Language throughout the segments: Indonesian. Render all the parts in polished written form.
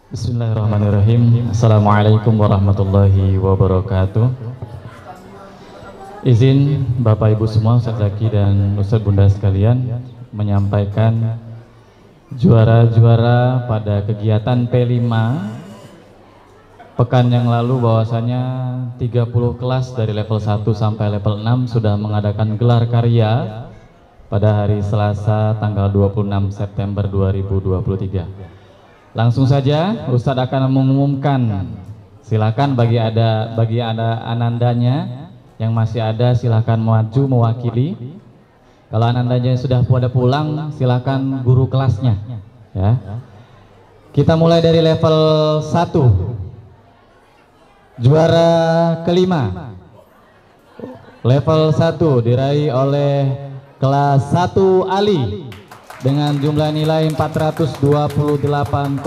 Bismillahirrahmanirrahim. Assalamualaikum warahmatullahi wabarakatuh. Izin Bapak Ibu semua, Ustaz Zaki dan Ustaz Bunda sekalian, menyampaikan juara-juara pada kegiatan P5 pekan yang lalu bahwasanya 30 kelas dari level 1 sampai level 6 sudah mengadakan gelar karya pada hari Selasa tanggal 26 September 2023. Langsung saja Ustadz akan mengumumkan. Silakan bagi ada anandanya yang masih ada, silakan maju mewakili. Kalau anandanya sudah pada pulang, silakan guru kelasnya ya. Kita mulai dari level 1. Juara kelima level 1 diraih oleh kelas 1 Ali dengan jumlah nilai 428,33.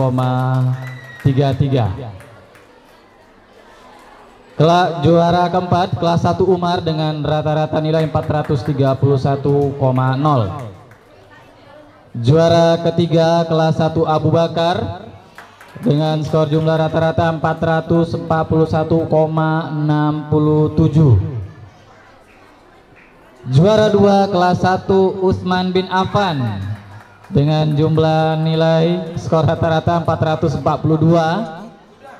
Juara keempat kelas 1 Umar dengan rata-rata nilai 431,0. Juara ketiga kelas 1 Abu Bakar dengan skor jumlah rata-rata 441,67. Juara 2 kelas 1 Utsman bin Affan dengan jumlah nilai skor rata-rata 442.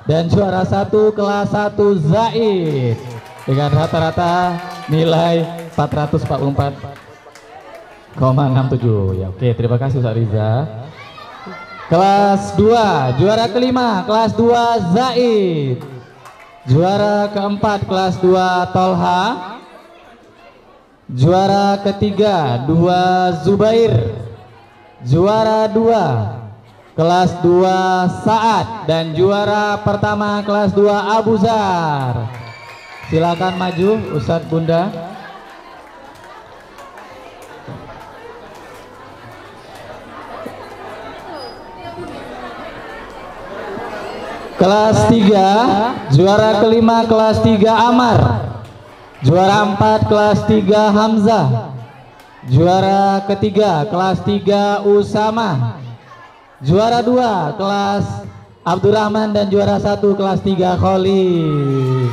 Dan juara 1 kelas 1 Zaid dengan rata-rata nilai 444,67 ya. Oke, terima kasih Ustaz Riza. Kelas 2 juara kelima kelas 2 Zaid. Juara keempat kelas 2 Tolha. Juara ketiga 2 Zubair. Juara 2 kelas 2 Saad. Dan juara pertama kelas 2 Abu Zar. Silakan maju Ustadz Bunda. Kelas 3 juara kelima kelas 3 Amar. Juara 4 kelas 3 Hamzah. Juara ketiga kelas 3 Usama. Juara 2 kelas Abdurrahman dan juara 1 kelas 3 Khalid.